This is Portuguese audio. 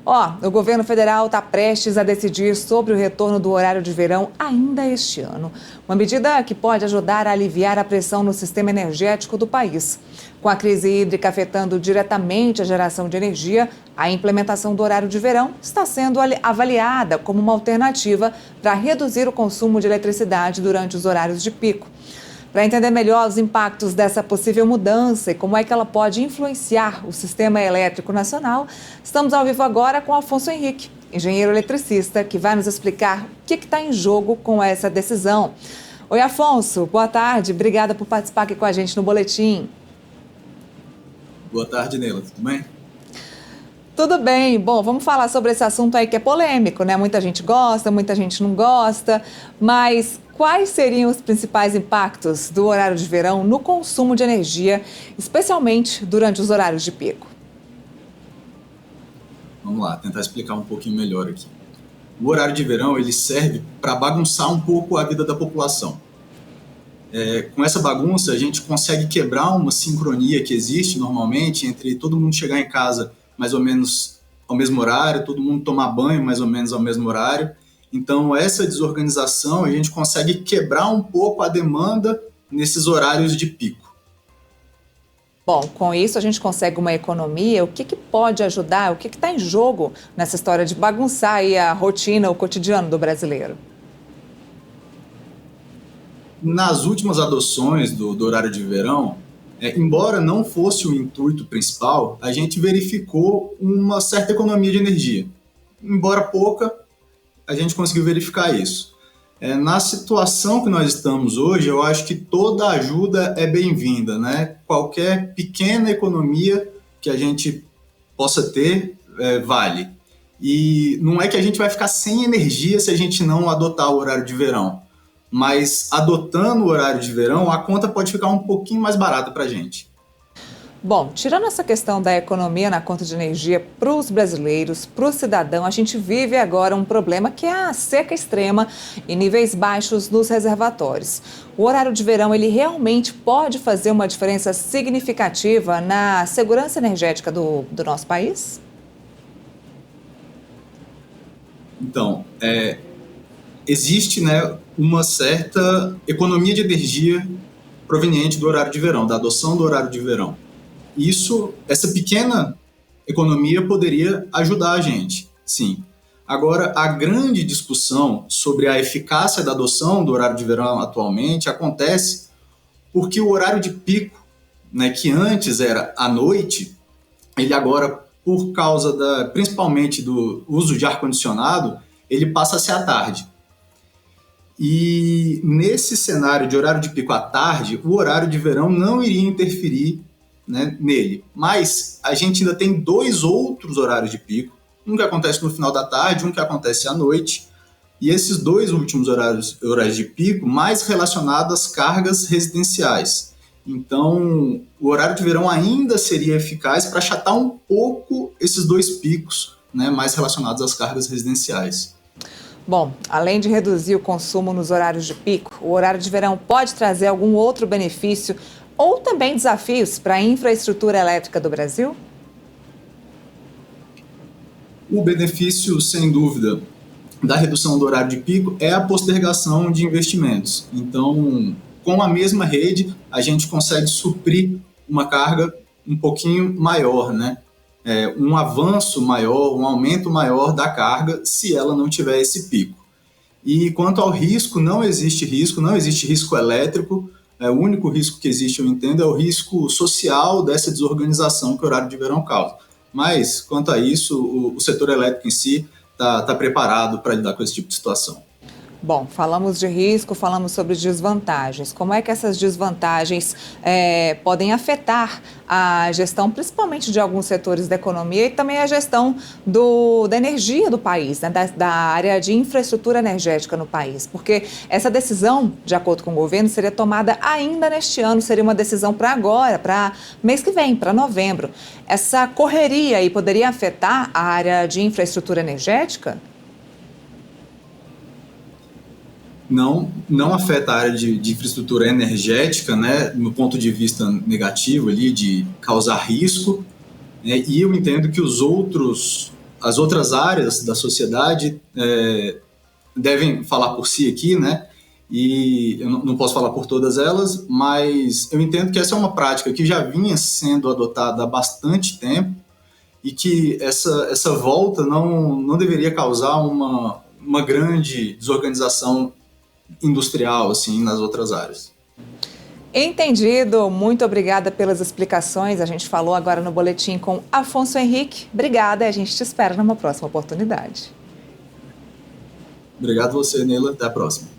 O governo federal está prestes a decidir sobre o retorno do horário de verão ainda este ano. Uma medida que pode ajudar a aliviar a pressão no sistema energético do país. Com a crise hídrica afetando diretamente a geração de energia, a implementação do horário de verão está sendo avaliada como uma alternativa para reduzir o consumo de eletricidade durante os horários de pico. Para entender melhor os impactos dessa possível mudança e como é que ela pode influenciar o sistema elétrico nacional, estamos ao vivo agora com Afonso Henrique, engenheiro eletricista, que vai nos explicar o que está em jogo com essa decisão. Oi, Afonso, boa tarde, obrigada por participar aqui com a gente no Boletim. Boa tarde, Neila, tudo bem? Tudo bem. Bom, vamos falar sobre esse assunto aí que é polêmico, né? Muita gente gosta, muita gente não gosta, mas quais seriam os principais impactos do horário de verão no consumo de energia, especialmente durante os horários de pico? Vamos lá, tentar explicar um pouquinho melhor aqui. O horário de verão, ele serve para bagunçar um pouco a vida da população. Com essa bagunça, a gente consegue quebrar uma sincronia que existe normalmente entre todo mundo chegar em casa mais ou menos ao mesmo horário, todo mundo tomar banho mais ou menos ao mesmo horário. Então, essa desorganização, a gente consegue quebrar um pouco a demanda nesses horários de pico. Bom, com isso a gente consegue uma economia. O que pode ajudar? O que está em jogo nessa história de bagunçar aí a rotina, o cotidiano do brasileiro? Nas últimas adoções do horário de verão, embora não fosse o intuito principal, a gente verificou uma certa economia de energia. Embora pouca, a gente conseguiu verificar isso. Na situação que nós estamos hoje, eu acho que toda ajuda é bem-vinda, né? Qualquer pequena economia que a gente possa ter, vale. E não é que a gente vai ficar sem energia se a gente não adotar o horário de verão. Mas adotando o horário de verão, a conta pode ficar um pouquinho mais barata para a gente. Bom, tirando essa questão da economia na conta de energia para os brasileiros, para o cidadão, a gente vive agora um problema que é a seca extrema e níveis baixos nos reservatórios. O horário de verão, ele realmente pode fazer uma diferença significativa na segurança energética do nosso país? Então, existe, né, uma certa economia de energia proveniente do horário de verão, da adoção do horário de verão. Essa pequena economia poderia ajudar a gente, sim. Agora, a grande discussão sobre a eficácia da adoção do horário de verão atualmente acontece porque o horário de pico, né, que antes era à noite, ele agora, por causa principalmente do uso de ar-condicionado, ele passa a ser à tarde. E nesse cenário de horário de pico à tarde, o horário de verão não iria interferir, né, nele. Mas a gente ainda tem dois outros horários de pico, um que acontece no final da tarde, um que acontece à noite, e esses dois últimos horários de pico mais relacionados às cargas residenciais. Então, o horário de verão ainda seria eficaz para achatar um pouco esses dois picos, né, mais relacionados às cargas residenciais. Bom, além de reduzir o consumo nos horários de pico, o horário de verão pode trazer algum outro benefício ou também desafios para a infraestrutura elétrica do Brasil? O benefício, sem dúvida, da redução do horário de pico é a postergação de investimentos. Então, com a mesma rede, a gente consegue suprir uma carga um pouquinho maior, né? Um avanço maior, um aumento maior da carga se ela não tiver esse pico. E quanto ao risco, não existe risco elétrico. O único risco que existe, eu entendo, é o risco social dessa desorganização que o horário de verão causa. Mas, quanto a isso, o setor elétrico em si está preparado para lidar com esse tipo de situação. Bom, falamos de risco, falamos sobre desvantagens. Como é que essas desvantagens podem afetar a gestão, principalmente de alguns setores da economia e também a gestão da energia do país, né? da área de infraestrutura energética no país? Porque essa decisão, de acordo com o governo, seria tomada ainda neste ano, seria uma decisão para agora, para mês que vem, para novembro. Essa correria aí poderia afetar a área de infraestrutura energética? Não afeta a área de infraestrutura energética, né, no ponto de vista negativo ali, de causar risco, né, e eu entendo que as outras áreas da sociedade devem falar por si aqui, né? E eu não posso falar por todas elas, mas eu entendo que essa é uma prática que já vinha sendo adotada há bastante tempo e que essa volta não deveria causar uma grande desorganização industrial assim, nas outras áreas. Entendido. Muito obrigada pelas explicações. A gente falou agora no boletim com Afonso Henrique. Obrigada e a gente te espera numa próxima oportunidade. Obrigado a você, Neila. Até a próxima.